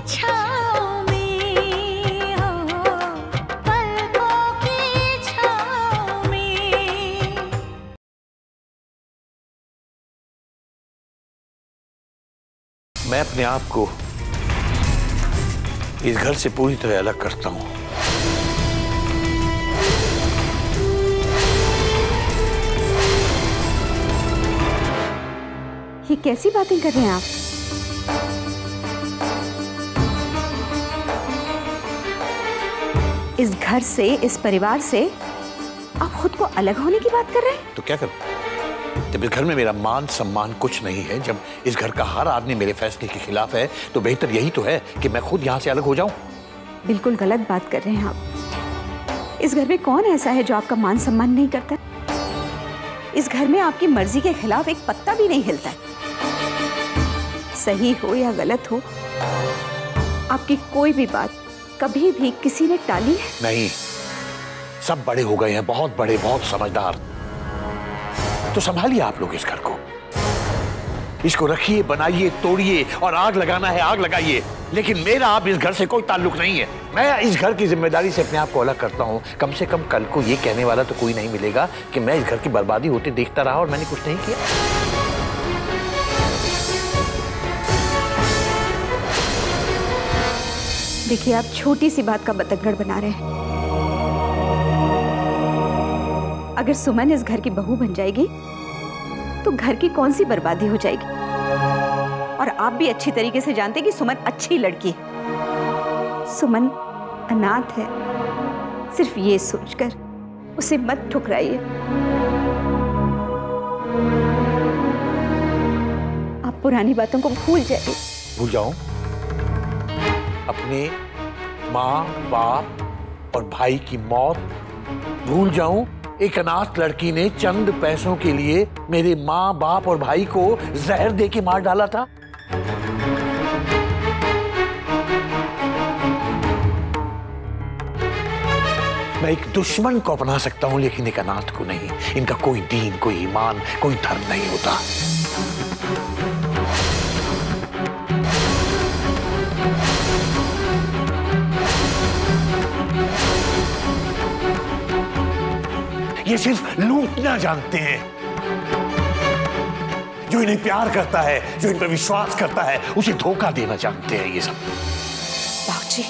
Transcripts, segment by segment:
छाँव में, हो पलकों की छाँव में। मैं अपने आप को इस घर से पूरी तरह अलग करता हूं। ये कैसी बातें कर रहे हैं आप? इस घर से, इस परिवार से आप खुद को अलग होने की बात कर रहे हैं? तो क्या करूं? जब इस घर में मेरा मान सम्मान कुछ नहीं है, जब इस घर का हर आदमी मेरे फैसले के खिलाफ है, तो बेहतर यही तो है कि मैं खुद यहां से अलग हो जाऊं। बिल्कुल गलत बात कर रहे हैं आप। इस घर में कौन ऐसा है जो आपका मान सम्मान नहीं करता? इस घर में आपकी मर्जी के खिलाफ एक पत्ता भी नहीं हिलता है। सही हो या गलत हो, आपकी कोई भी बात कभी भी किसी ने टाली है? नहीं, सब बड़े हो गए हैं, बहुत बड़े, बहुत समझदार। तो संभालिए आप लोग इस घर को, इसको रखिए, बनाइए, तोड़िए, और आग लगाना है आग लगाइए, लेकिन मेरा अब इस घर से कोई ताल्लुक नहीं है। मैं इस घर की जिम्मेदारी से अपने आप को अलग करता हूं। कम से कम कल को ये कहने वाला तो कोई नहीं मिलेगा कि मैं इस घर की बर्बादी होते देखता रहा और मैंने कुछ नहीं किया। देखिए, आप छोटी सी बात का बतंगड़ बना रहे हैं। अगर सुमन इस घर की बहू बन जाएगी तो घर की कौन सी बर्बादी हो जाएगी? और आप भी अच्छी तरीके से जानते हैं कि सुमन अच्छी लड़की है। सुमन अनाथ है, सिर्फ ये सोचकर उसे मत ठुकराइए। आप पुरानी बातों को भूल जाइए। भूल जाऊं? अपने माँ, बाप और भाई की मौत भूल जाऊं? एक अनाथ लड़की ने चंद पैसों के लिए मेरे माँ, बाप और भाई को जहर दे के मार डाला था। मैं एक दुश्मन को अपना सकता हूं, लेकिन एक अनाथ को नहीं। इनका कोई दीन, कोई ईमान, कोई धर्म नहीं होता। ये सिर्फ लूटना जानते हैं। जो इन्हें प्यार करता है, जो इन पर विश्वास करता है, उसे धोखा देना जानते हैं ये सब। बाबूजी,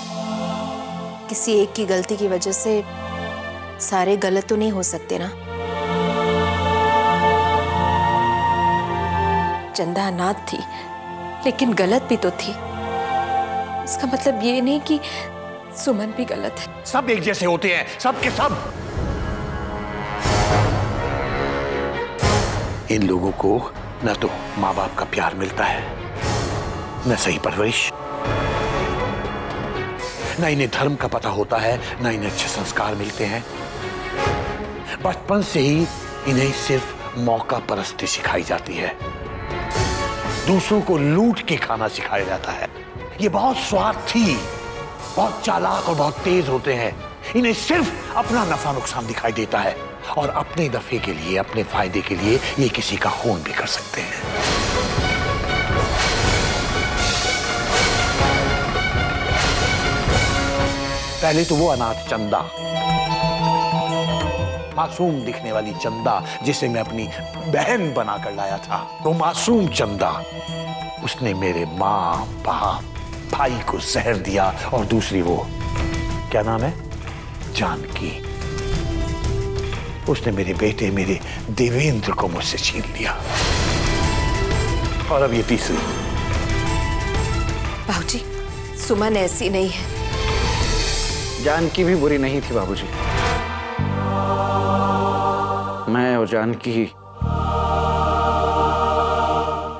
किसी एक की गलती की वजह से सारे गलत तो नहीं हो सकते ना। चंदा अनाथ थी, लेकिन गलत भी तो थी। इसका मतलब ये नहीं कि सुमन भी गलत है। सब एक जैसे होते हैं, सब के सब। इन लोगों को न तो माँ बाप का प्यार मिलता है, न सही परवरिश, न इन्हें धर्म का पता होता है, न इन्हें अच्छे संस्कार मिलते हैं। बचपन से ही इन्हें सिर्फ मौका परस्ती सिखाई जाती है, दूसरों को लूट के खाना सिखाया जाता है। ये बहुत स्वार्थी, बहुत चालाक और बहुत तेज होते हैं। इन्हें सिर्फ अपना नफा नुकसान दिखाई देता है, और अपने दफे के लिए, अपने फायदे के लिए ये किसी का खून भी कर सकते हैं। पहले तो वो अनाथ चंदा, मासूम दिखने वाली चंदा, जिसे मैं अपनी बहन बनाकर लाया था, वो मासूम चंदा, उसने मेरे माँ, बाप, भाई को जहर दिया। और दूसरी वो, क्या नाम है, जानकी, उसने मेरे बेटे, मेरे देवेंद्र को मुझसे छीन लिया। और अब ये तीसरी। बाबूजी, सुमन ऐसी नहीं है। जानकी भी बुरी नहीं थी बाबूजी। मैं और जानकी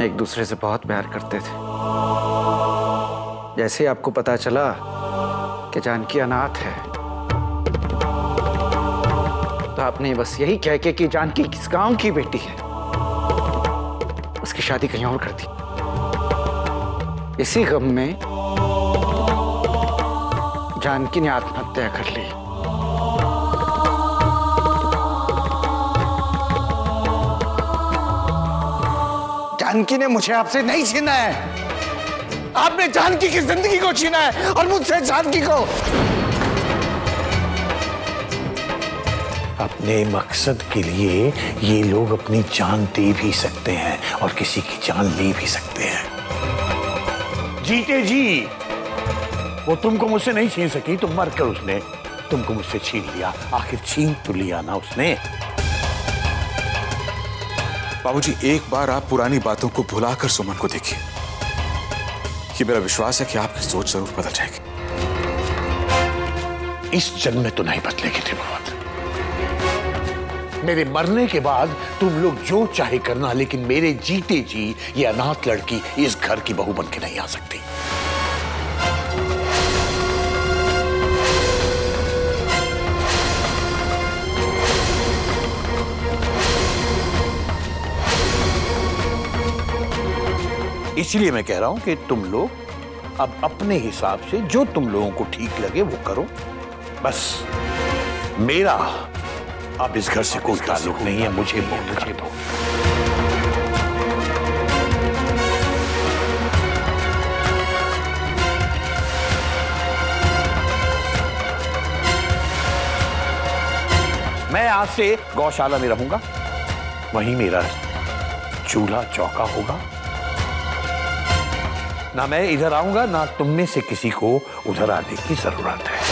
एक दूसरे से बहुत प्यार करते थे। जैसे ही आपको पता चला कि जानकी अनाथ है, तो आपने बस यही कह के कि जानकी किस गांव की बेटी है, उसकी शादी कहीं और कर दी। इसी गम में जानकी ने आत्महत्या कर ली। जानकी ने मुझे आपसे नहीं छीना है। आपने जानकी की जिंदगी को छीना है और मुझसे जानकी को। अपने मकसद के लिए ये लोग अपनी जान दे भी सकते हैं और किसी की जान ले भी सकते हैं। जीते जी वो तुमको मुझसे नहीं छीन सकी, तो मरकर उसने तुमको मुझसे छीन लिया। आखिर छीन तो लिया ना उसने। बाबूजी, एक बार आप पुरानी बातों को भुलाकर सुमन को देखिए। ये मेरा विश्वास है कि आपकी सोच जरूर बदल जाएगी। इस जन्म में तो नहीं बदलेगी त्रिभुवन। मेरे मरने के बाद तुम लोग जो चाहे करना, लेकिन मेरे जीते जी ये अनाथ लड़की इस घर की बहू बन के नहीं आ सकती। इसलिए मैं कह रहा हूं कि तुम लोग अब अपने हिसाब से जो तुम लोगों को ठीक लगे वो करो। बस मेरा अब इस घर से कोई ताल्लुक नहीं है। मुझे मुक्त कर दो। मैं आज से गौशाला में रहूंगा, वहीं मेरा चूल्हा चौका होगा। ना मैं इधर आऊंगा, ना तुम में से किसी को उधर आने की जरूरत है।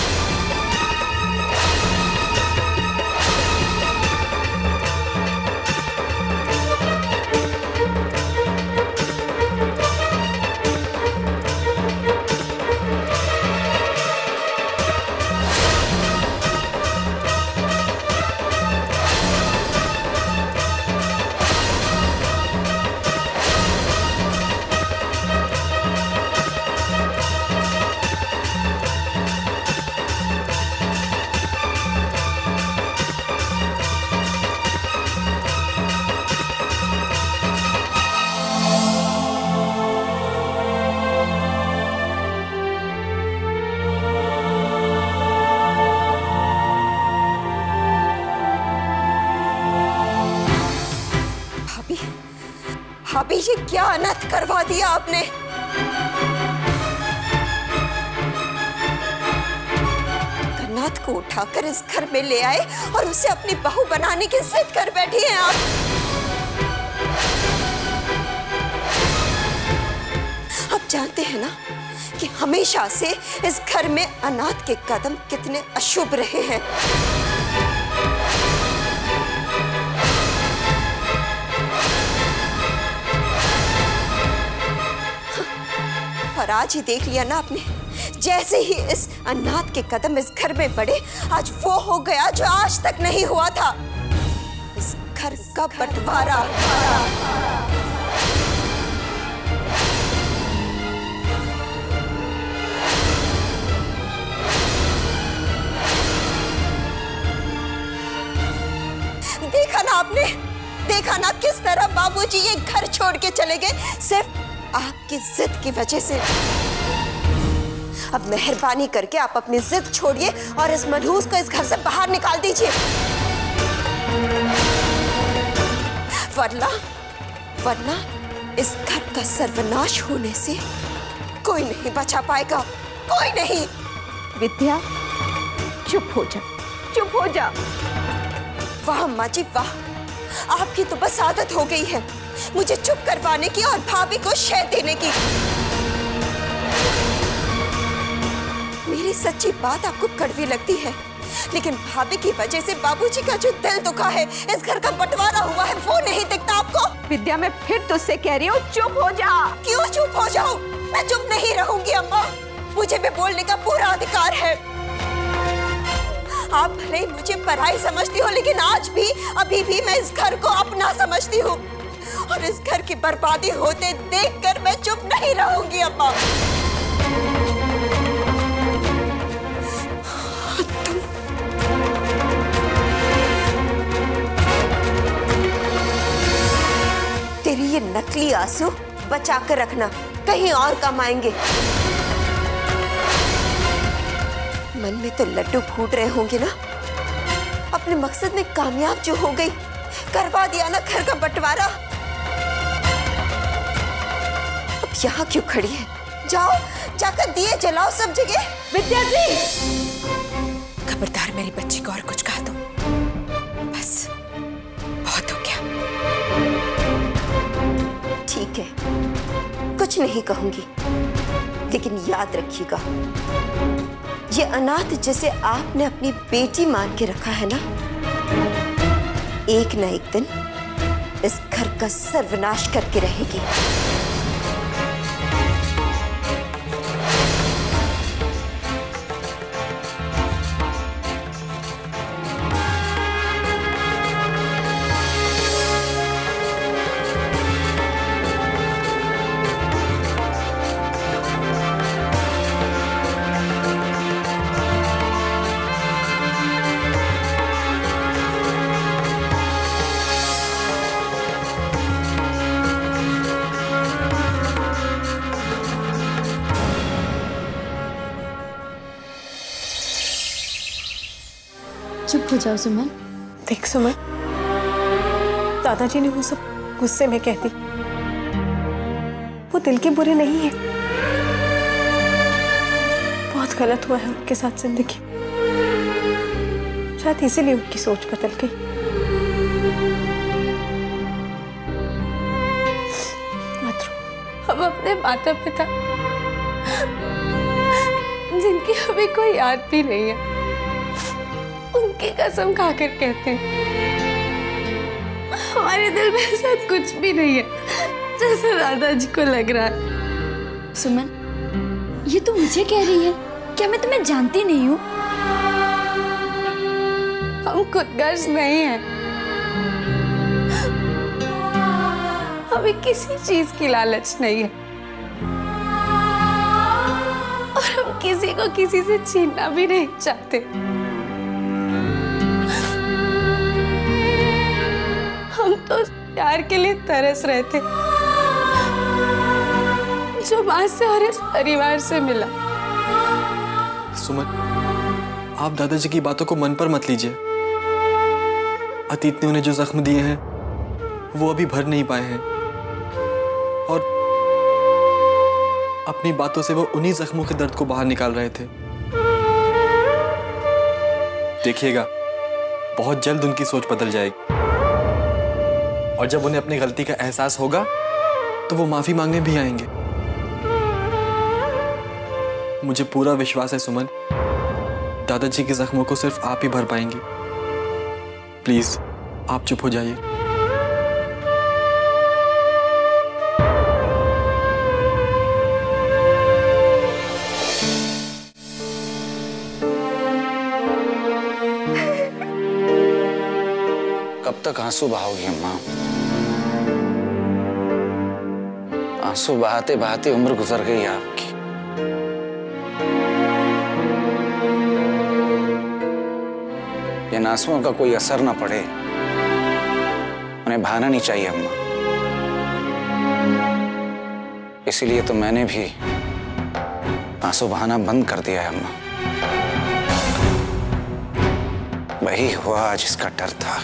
भाभी, ये क्या अनर्थ करवा दिया आपने। कन्नाथ को उठाकर इस घर में ले आए और उसे अपनी बहू बनाने की जिद कर बैठी हैं आप। आप जानते हैं ना कि हमेशा से इस घर में अनाथ के कदम कितने अशुभ रहे हैं। और आज ही देख लिया ना आपने, जैसे ही इस अनाथ के कदम इस घर में बढ़े, आज वो हो गया जो आज तक नहीं हुआ था, इस घर का बंटवारा। देखा ना आपने, देखा ना किस तरह बाबूजी ये घर छोड़ के चले गए सिर्फ आपकी जिद की वजह से। अब मेहरबानी करके आप अपनी जिद छोड़िए और इस मनहूस को इस घर से बाहर निकाल दीजिए, वरना इस घर का सर्वनाश होने से कोई नहीं बचा पाएगा, कोई नहीं। विद्या, चुप हो जा, चुप हो जा। वाह अम्मा जी वाह, आपकी तो बस आदत हो गई है मुझे चुप करवाने की और भाभी को शय देने की। मेरी सच्ची बात आपको कड़वी लगती है, लेकिन भाभी की वजह से बाबूजी का जो दिल दुखा है, इस घर का बंटवारा हुआ है, वो नहीं दिखता आपको। विद्या, मैं फिर तुझसे कह रही हूँ, चुप हो जा। क्यों चुप हो जाऊं? मैं चुप नहीं रहूंगी अम्मा, मुझे भी बोलने का पूरा अधिकार है। आप भले ही मुझे पराई समझती हो, लेकिन आज भी अभी भी मैं इस घर को अपना समझती हूँ और इस घर की बर्बादी होते देखकर मैं चुप नहीं रहूंगी अम्मा। तेरी ये नकली आंसू बचा कर रखना, कहीं और काम आएंगे। मन में तो लड्डू फूट रहे होंगे ना। अपने मकसद में कामयाब जो हो गई, करवा दिया ना घर का बंटवारा। अब यहाँ क्यों खड़ी है? जाओ, जाकर दिए जलाओ सब जगह। विद्या जी, खबरदार मेरी बच्ची को और कुछ कहा तो बस बहुत हो गया। ठीक है, कुछ नहीं कहूंगी, लेकिन याद रखिएगा, ये अनाथ जिसे आपने अपनी बेटी मान के रखा है ना, एक ना एक दिन इस घर का सर्वनाश करके रहेगी। चुप हो जाओ सुमन। देख सुमन, दादाजी ने वो सब गुस्से में कहती, वो दिल के बुरे नहीं है। बहुत गलत हुआ है उनके साथ जिंदगी, शायद इसीलिए उनकी सोच बदल गई। मत रो, हम अपने माता पिता जिनकी हमें कोई याद भी नहीं है, उनकी कसम खाकर कहते हैं, हमारे दिल में ऐसा कुछ भी नहीं है जैसा दादाजी को लग रहा है। सुमन, ये तू मुझे कह रही है? क्या मैं तुम्हें जानती नहीं हूँ? हम खुदगर्ज नहीं हैं, हमें किसी चीज की लालच नहीं है, और हम किसी को किसी से छीनना भी नहीं चाहते। हम तो प्यार के लिए तरस रहे थे जो माँ से और इस परिवार से मिला। सुमन, आप दादाजी की बातों को मन पर मत लीजिए। अतीत ने उन्हें जो जख्म दिए हैं वो अभी भर नहीं पाए हैं, और अपनी बातों से वो उन्हीं जख्मों के दर्द को बाहर निकाल रहे थे। देखिएगा, बहुत जल्द उनकी सोच बदल जाएगी, और जब उन्हें अपनी गलती का एहसास होगा तो वो माफी मांगने भी आएंगे। मुझे पूरा विश्वास है सुमन, दादाजी के जख्मों को सिर्फ आप ही भर पाएंगी। प्लीज आप चुप हो जाइए। कब तक आंसू बहाओगी अम्मा? आंसू बहाते बहाते उम्र गुजर गई आपकी। इन आंसुओं का कोई असर ना पड़े, उन्हें बहाना नहीं चाहिए अम्मा। इसीलिए तो मैंने भी आंसू बहाना बंद कर दिया है अम्मा। वही हुआ जिसका डर था।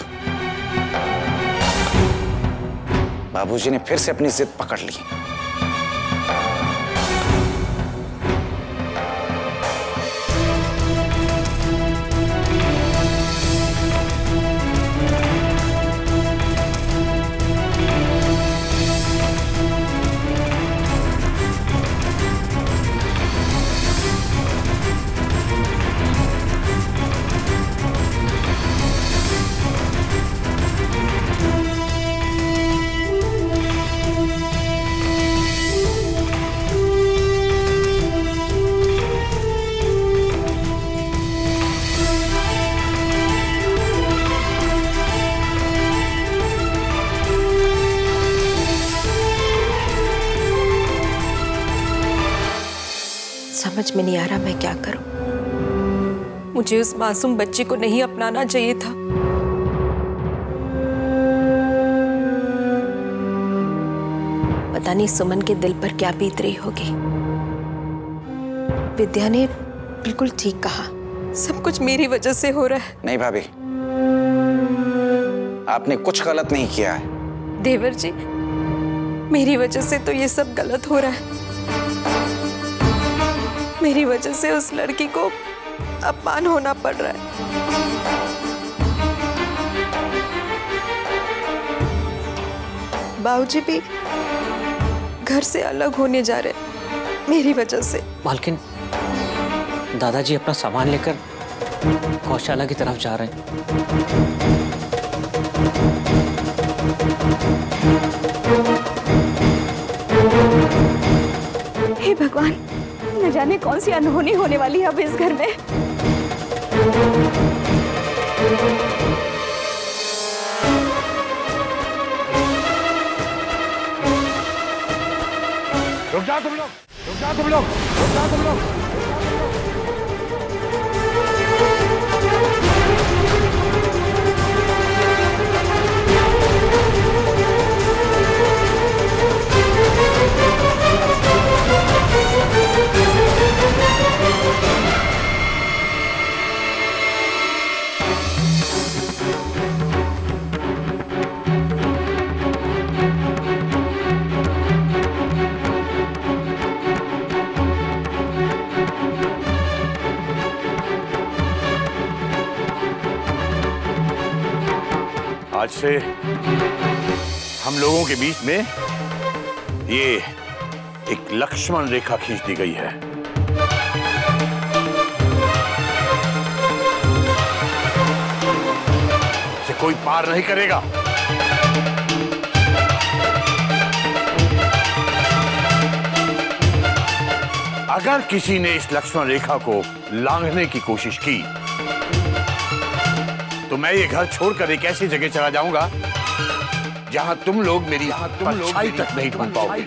बाबूजी ने फिर से अपनी जिद पकड़ ली। समझ में नहीं आ रहा मैं क्या करूं। मुझे उस मासूम बच्ची को नहीं अपनाना चाहिए था। पता नहीं सुमन के दिल पर क्या बीत रही होगी। विद्या ने बिल्कुल ठीक कहा, सब कुछ मेरी वजह से हो रहा है। नहीं भाभी, आपने कुछ गलत नहीं किया है। देवर जी, मेरी वजह से तो ये सब गलत हो रहा है। मेरी वजह से उस लड़की को अपमान होना पड़ रहा है। बाबूजी भी घर से अलग होने जा रहे मेरी वजह से। मालकिन, दादाजी अपना सामान लेकर गौशाला की तरफ जा रहे हैं। हे भगवान, न जाने कौन सी अनहोनी होने वाली है अब इस घर में। रुक जाओ तुम लोग, रुक जाओ तुम लोग, रुक जाओ तुम लोग। आज से हम लोगों के बीच में ये एक लक्ष्मण रेखा खींच दी गई है। इसे कोई पार नहीं करेगा। अगर किसी ने इस लक्ष्मण रेखा को लांघने की कोशिश की तो मैं ये घर छोड़कर एक ऐसी जगह चला जाऊंगा जहां तुम लोग मेरी परछाई तक नहीं ढूंढ पाओगे।